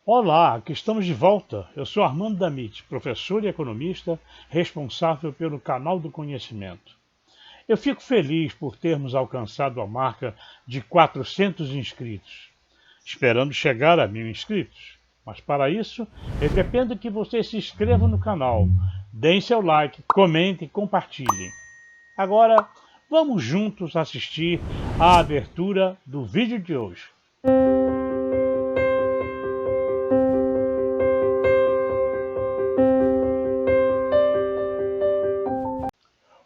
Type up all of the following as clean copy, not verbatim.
Olá, aqui estamos de volta. Eu sou Armando Damit, professor e economista responsável pelo canal do conhecimento. Eu fico feliz por termos alcançado a marca de 400 inscritos. Esperamos chegar a 1.000 inscritos. Mas para isso, eu dependo que você se inscreva no canal, deem seu like, comentem e compartilhem. Agora, vamos juntos assistir à abertura do vídeo de hoje.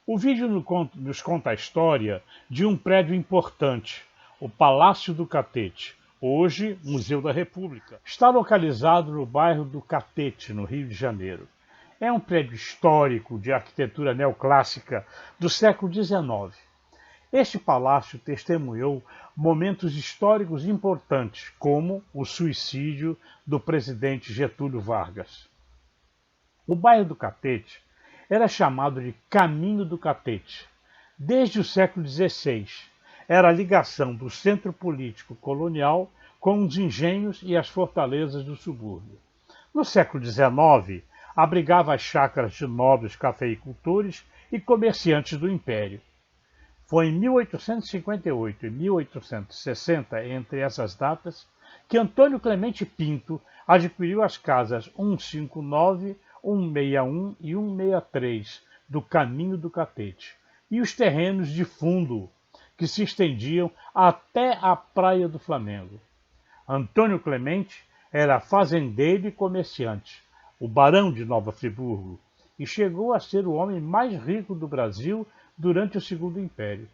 O vídeo nos conta a história de um prédio importante, o Palácio do Catete, hoje Museu da República. Está localizado no bairro do Catete, no Rio de Janeiro. É um prédio histórico de arquitetura neoclássica do século XIX. Este palácio testemunhou momentos históricos importantes, como o suicídio do presidente Getúlio Vargas. O bairro do Catete era chamado de Caminho do Catete. Desde o século XVI, era a ligação do centro político colonial com os engenhos e as fortalezas do subúrbio. No século XIX, abrigava as chácaras de nobres cafeicultores e comerciantes do Império. Foi em 1858 e 1860, entre essas datas, que Antônio Clemente Pinto adquiriu as casas 159, 161 e 163 do Caminho do Catete e os terrenos de fundo que se estendiam até a Praia do Flamengo. Antônio Clemente era fazendeiro e comerciante, o barão de Nova Friburgo, e chegou a ser o homem mais rico do Brasil durante o Segundo Império.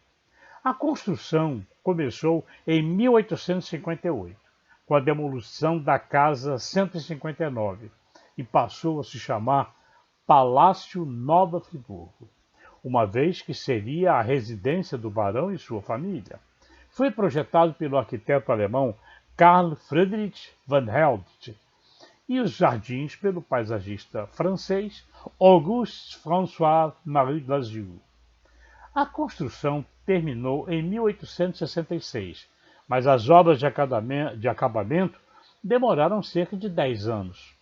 A construção começou em 1858, com a demolição da Casa 159, e passou a se chamar Palácio Nova Friburgo, uma vez que seria a residência do barão e sua família. Foi projetado pelo arquiteto alemão Carl Friedrich van Helmont e os jardins pelo paisagista francês Auguste François-Marie Lazieux. A construção terminou em 1866, mas as obras de acabamento demoraram cerca de 10 anos.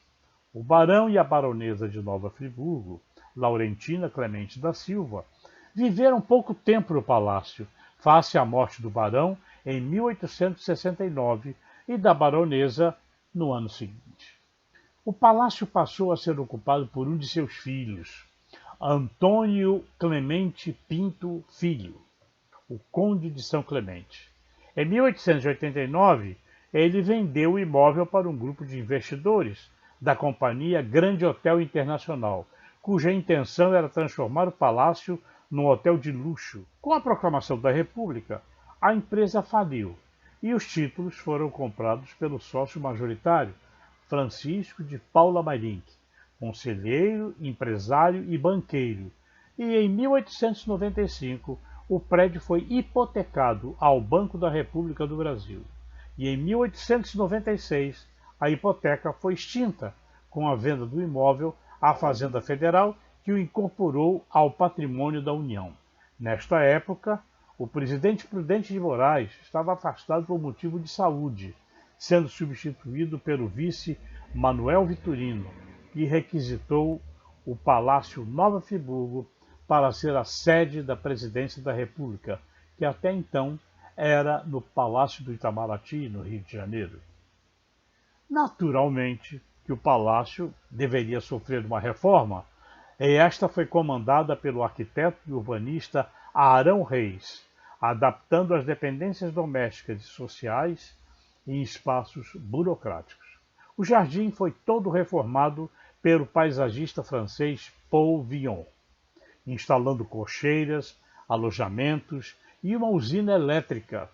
O barão e a baronesa de Nova Friburgo, Laurentina Clemente da Silva, viveram pouco tempo no palácio, face à morte do barão em 1869 e da baronesa no ano seguinte. O palácio passou a ser ocupado por um de seus filhos, Antônio Clemente Pinto Filho, o Conde de São Clemente. Em 1889, ele vendeu o imóvel para um grupo de investidores da companhia Grande Hotel Internacional, cuja intenção era transformar o palácio num hotel de luxo. Com a proclamação da República, a empresa faliu e os títulos foram comprados pelo sócio majoritário, Francisco de Paula Mayrink, conselheiro, empresário e banqueiro, e em 1895 o prédio foi hipotecado ao Banco da República do Brasil. E em 1896 a hipoteca foi extinta com a venda do imóvel à Fazenda Federal, que o incorporou ao patrimônio da União. Nesta época, o presidente Prudente de Moraes estava afastado por motivo de saúde, sendo substituído pelo vice Manuel Vitorino, que requisitou o Palácio Nova Friburgo para ser a sede da Presidência da República, que até então era no Palácio do Itamaraty, no Rio de Janeiro. Naturalmente que o palácio deveria sofrer uma reforma, e esta foi comandada pelo arquiteto e urbanista Arão Reis, adaptando as dependências domésticas e sociais em espaços burocráticos. O jardim foi todo reformado pelo paisagista francês Paul Villon, instalando cocheiras, alojamentos e uma usina elétrica.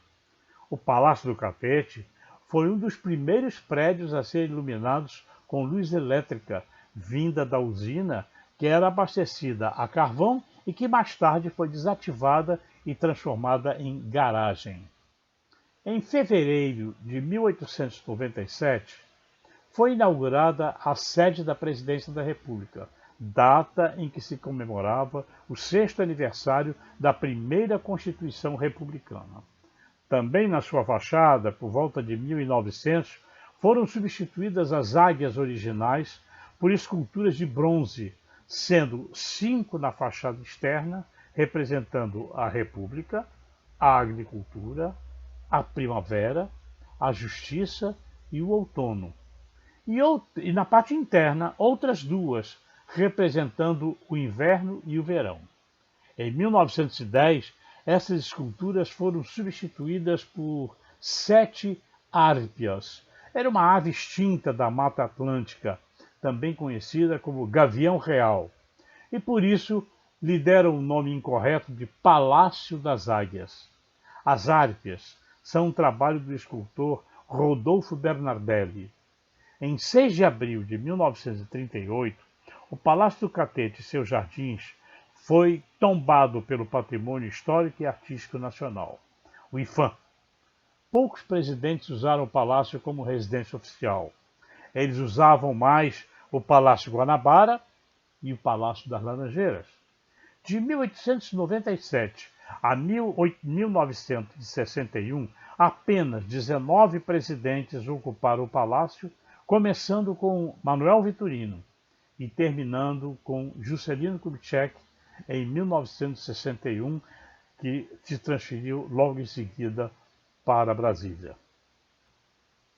O Palácio do Catete foi um dos primeiros prédios a ser iluminados com luz elétrica, vinda da usina, que era abastecida a carvão e que mais tarde foi desativada e transformada em garagem. Em fevereiro de 1897, foi inaugurada a sede da Presidência da República, data em que se comemorava o 6º aniversário da primeira Constituição Republicana. Também na sua fachada, por volta de 1900, foram substituídas as águias originais por esculturas de bronze, sendo 5 na fachada externa, representando a República, a agricultura, a primavera, a justiça e o outono. E na parte interna, outras 2, representando o inverno e o verão. Em 1910, essas esculturas foram substituídas por 7 árpias. Era uma ave extinta da Mata Atlântica, também conhecida como gavião real, e por isso lhe deram o nome incorreto de Palácio das Águias. As árpias são um trabalho do escultor Rodolfo Bernardelli. Em 6 de abril de 1938, o Palácio do Catete e seus jardins foi tombado pelo Patrimônio Histórico e Artístico Nacional, o IPHAN. Poucos presidentes usaram o palácio como residência oficial. Eles usavam mais o Palácio Guanabara e o Palácio das Laranjeiras. De 1897 a 1961, apenas 19 presidentes ocuparam o palácio, começando com Manuel Vitorino e terminando com Juscelino Kubitschek em 1961, que se transferiu logo em seguida para Brasília.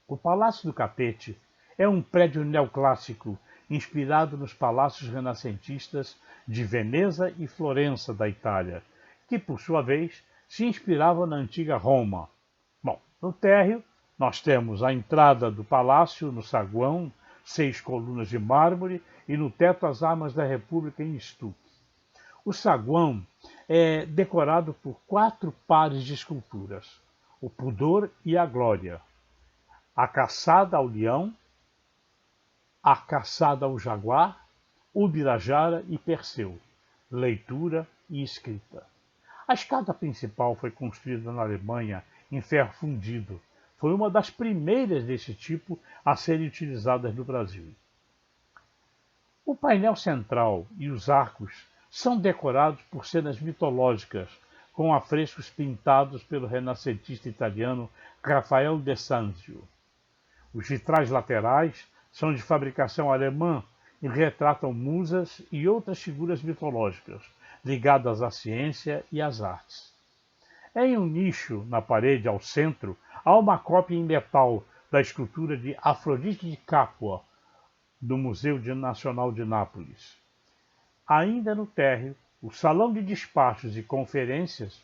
O Palácio do Catete é um prédio neoclássico inspirado nos palácios renascentistas de Veneza e Florença da Itália, que, por sua vez, se inspiravam na antiga Roma. Bom, no térreo, nós temos a entrada do palácio no saguão, 6 colunas de mármore, e no teto as armas da República em estuque. O saguão é decorado por 4 pares de esculturas: o Pudor e a Glória, a Caçada ao Leão, a Caçada ao Jaguar, o Birajara e Perseu, leitura e escrita. A escada principal foi construída na Alemanha em ferro fundido. Foi uma das primeiras desse tipo a serem utilizadas no Brasil. O painel central e os arcos são decorados por cenas mitológicas, com afrescos pintados pelo renascentista italiano Rafael de Sanzio. Os vitrais laterais são de fabricação alemã e retratam musas e outras figuras mitológicas ligadas à ciência e às artes. Em um nicho na parede ao centro, há uma cópia em metal da escultura de Afrodite de Capua, do Museu Nacional de Nápoles. Ainda no térreo, o salão de despachos e conferências,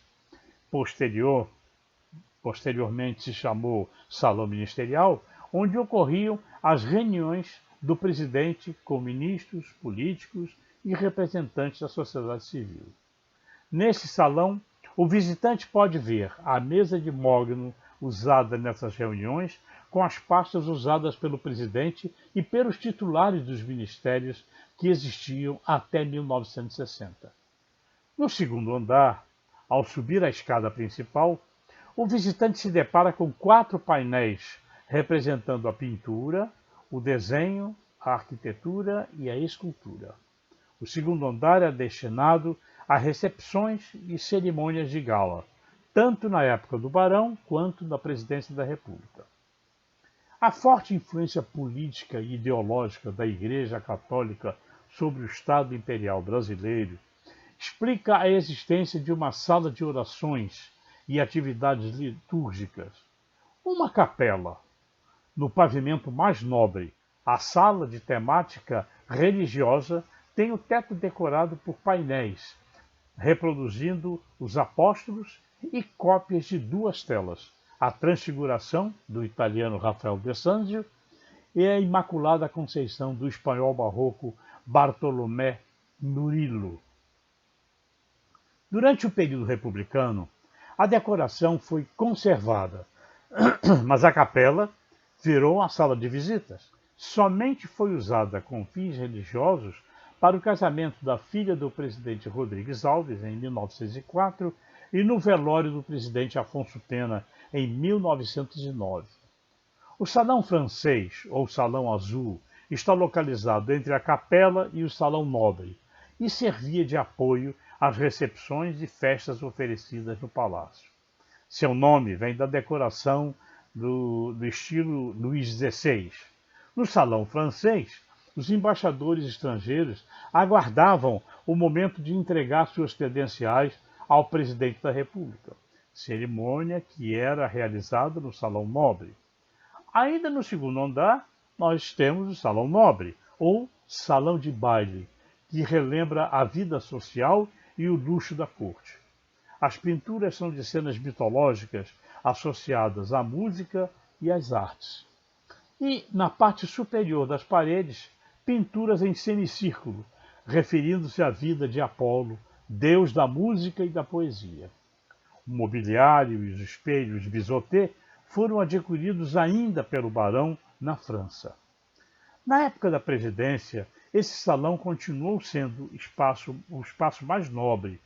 posteriormente se chamou Salão Ministerial, onde ocorriam as reuniões do presidente com ministros, políticos e representantes da sociedade civil. Nesse salão, o visitante pode ver a mesa de mogno usada nessas reuniões, com as pastas usadas pelo presidente e pelos titulares dos ministérios que existiam até 1960. No segundo andar, ao subir a escada principal, o visitante se depara com 4 painéis representando a pintura, o desenho, a arquitetura e a escultura. O segundo andar é destinado a recepções e cerimônias de gala, tanto na época do Barão quanto da Presidência da República. A forte influência política e ideológica da Igreja Católica sobre o Estado Imperial Brasileiro explica a existência de uma sala de orações e atividades litúrgicas, uma capela. No pavimento mais nobre, a sala de temática religiosa tem o teto decorado por painéis, reproduzindo os apóstolos e cópias de 2 telas, a Transfiguração, do italiano Rafael de Sanzio, e a Imaculada Conceição, do espanhol barroco Bartolomé Murillo. Durante o período republicano, a decoração foi conservada, mas a capela virou uma sala de visitas. Somente foi usada com fins religiosos para o casamento da filha do presidente Rodrigues Alves, em 1904, e no velório do presidente Afonso Pena, em 1909. O Salão Francês, ou Salão Azul, está localizado entre a capela e o Salão Nobre, e servia de apoio às recepções e festas oferecidas no palácio. Seu nome vem da decoração do estilo Luís XVI. No salão francês, os embaixadores estrangeiros aguardavam o momento de entregar suas credenciais ao presidente da República, cerimônia que era realizada no Salão Nobre. Ainda no segundo andar, nós temos o Salão Nobre, ou Salão de Baile, que relembra a vida social e o luxo da corte. As pinturas são de cenas mitológicas associadas à música e às artes. E, na parte superior das paredes, pinturas em semicírculo, referindo-se à vida de Apolo, deus da música e da poesia. O mobiliário e os espelhos de Bizoté foram adquiridos ainda pelo barão na França. Na época da presidência, esse salão continuou sendo o espaço mais nobre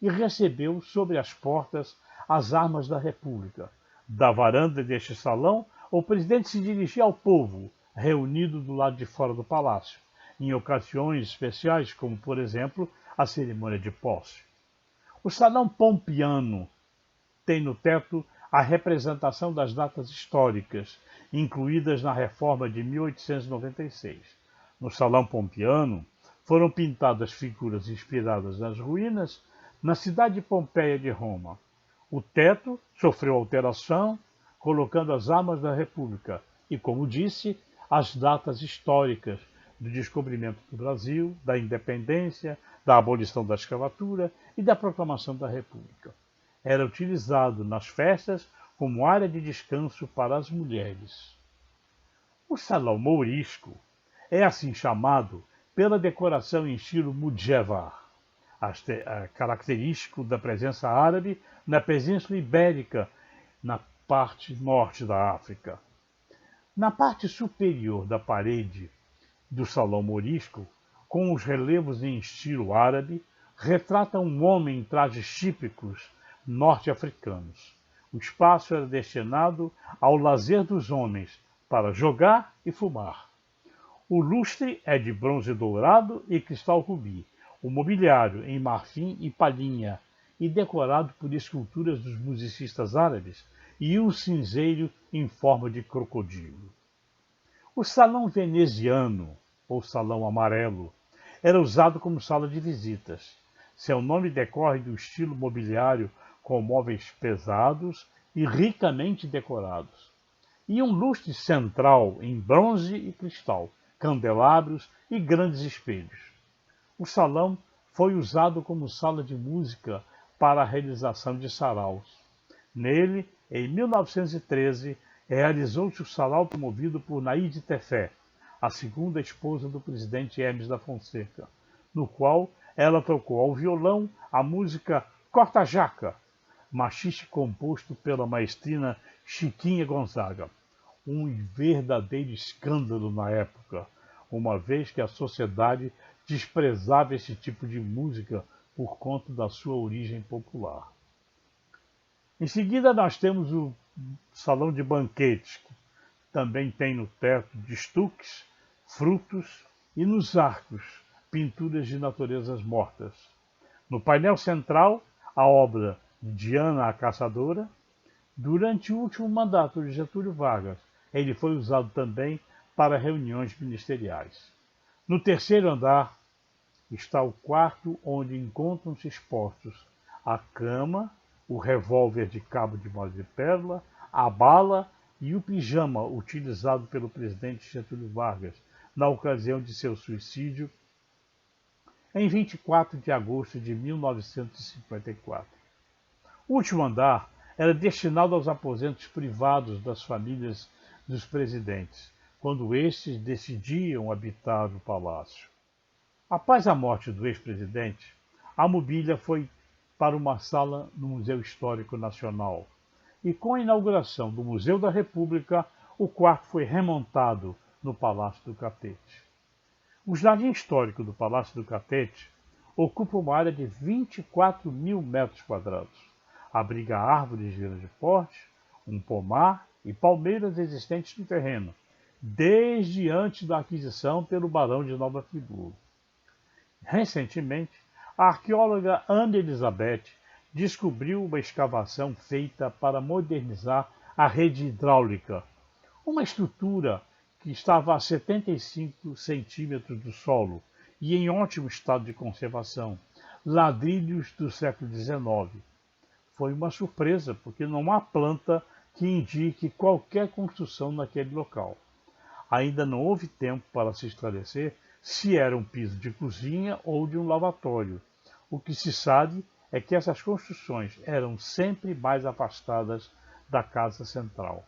e recebeu sobre as portas as armas da República. Da varanda deste salão, o presidente se dirigia ao povo, reunido do lado de fora do palácio, em ocasiões especiais, como, por exemplo, a cerimônia de posse. O Salão Pompiano tem no teto a representação das datas históricas, incluídas na reforma de 1896. No Salão Pompiano foram pintadas figuras inspiradas nas ruínas na cidade de Pompeia de Roma. O teto sofreu alteração, colocando as armas da República e, como disse, as datas históricas do descobrimento do Brasil, da independência, da abolição da escravatura e da proclamação da República. Era utilizado nas festas como área de descanso para as mulheres. O Salão Mourisco é assim chamado pela decoração em estilo mudéjar, característico da presença árabe na Península Ibérica, na parte norte da África. Na parte superior da parede do Salão Mourisco, com os relevos em estilo árabe, retrata um homem em trajes típicos norte-africanos. O espaço era destinado ao lazer dos homens, para jogar e fumar. O lustre é de bronze dourado e cristal rubi, o mobiliário em marfim e palhinha, e decorado por esculturas dos musicistas árabes, e um cinzeiro em forma de crocodilo. O salão veneziano, ou salão amarelo, era usado como sala de visitas. Seu nome decorre do estilo mobiliário com móveis pesados e ricamente decorados. E um lustre central em bronze e cristal, candelabros e grandes espelhos. O salão foi usado como sala de música para a realização de saraus. Nele, em 1913, realizou-se o sarau promovido por Naide Tefé, a segunda esposa do presidente Hermes da Fonseca, no qual ela tocou ao violão a música Corta Jaca, machixe composto pela maestrina Chiquinha Gonzaga. Um verdadeiro escândalo na época, uma vez que a sociedade desprezava esse tipo de música por conta da sua origem popular. Em seguida, nós temos o salão de banquetes, que também tem no teto de estuques, frutos e nos arcos pinturas de naturezas mortas. No painel central, a obra de Diana a Caçadora. Durante o último mandato de Getúlio Vargas, ele foi usado também para reuniões ministeriais. No terceiro andar está o quarto onde encontram-se expostos a cama, o revólver de cabo de madrepérola, a bala e o pijama utilizado pelo presidente Getúlio Vargas na ocasião de seu suicídio em 24 de agosto de 1954. O último andar era destinado aos aposentos privados das famílias dos presidentes, quando estes decidiam habitar o palácio. Após a morte do ex-presidente, a mobília foi para uma sala no Museu Histórico Nacional, e com a inauguração do Museu da República, o quarto foi remontado no Palácio do Catete. O Jardim Histórico do Palácio do Catete ocupa uma área de 24 mil metros quadrados. Abriga árvores de grande porte, um pomar e palmeiras existentes no terreno, desde antes da aquisição pelo Barão de Nova Friburgo. Recentemente, a arqueóloga Ana Elizabeth descobriu uma escavação feita para modernizar a rede hidráulica, uma estrutura que estava a 75 centímetros do solo e em ótimo estado de conservação, ladrilhos do século XIX. Foi uma surpresa, porque não há planta que indique qualquer construção naquele local. Ainda não houve tempo para se esclarecer se era um piso de cozinha ou de um lavatório. O que se sabe é que essas construções eram sempre mais afastadas da casa central.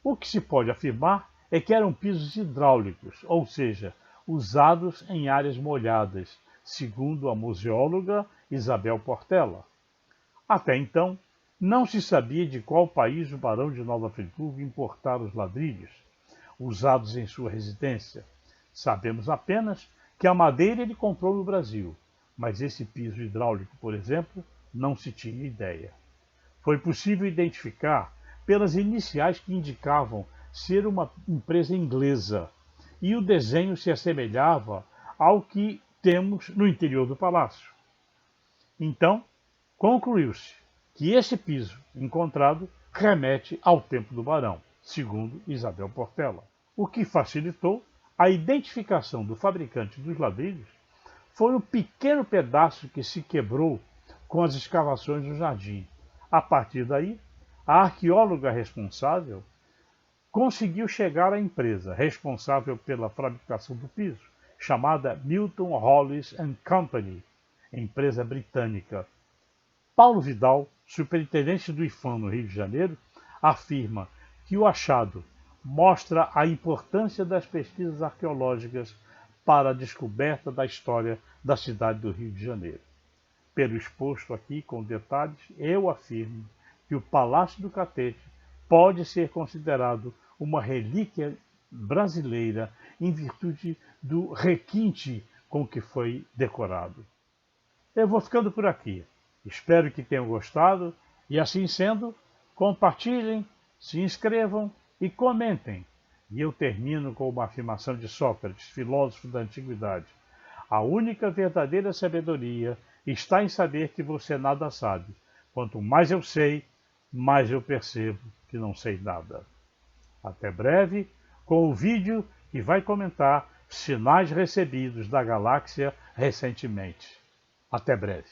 O que se pode afirmar é que eram pisos hidráulicos, ou seja, usados em áreas molhadas, segundo a museóloga Isabel Portela. Até então, não se sabia de qual país o barão de Nova Friburgo importara os ladrilhos usados em sua residência. Sabemos apenas que a madeira ele comprou no Brasil, mas esse piso hidráulico, por exemplo, não se tinha ideia. Foi possível identificar pelas iniciais que indicavam ser uma empresa inglesa, e o desenho se assemelhava ao que temos no interior do palácio. Então, concluiu-se que esse piso encontrado remete ao tempo do barão, segundo Isabel Portela. O que facilitou a identificação do fabricante dos ladrilhos foi um pequeno pedaço que se quebrou com as escavações do jardim. A partir daí, a arqueóloga responsável conseguiu chegar à empresa responsável pela fabricação do piso, chamada Milton Hollis and Company, empresa britânica. Paulo Vidal, superintendente do IPHAN no Rio de Janeiro, afirma que o achado mostra a importância das pesquisas arqueológicas para a descoberta da história da cidade do Rio de Janeiro. Pelo exposto aqui com detalhes, eu afirmo que o Palácio do Catete pode ser considerado uma relíquia brasileira em virtude do requinte com que foi decorado. Eu vou ficando por aqui. Espero que tenham gostado e, assim sendo, compartilhem, se inscrevam e comentem. E eu termino com uma afirmação de Sócrates, filósofo da antiguidade. A única verdadeira sabedoria está em saber que você nada sabe. Quanto mais eu sei, mais eu percebo que não sei nada. Até breve, com o vídeo que vai comentar sinais recebidos da galáxia recentemente. Até breve.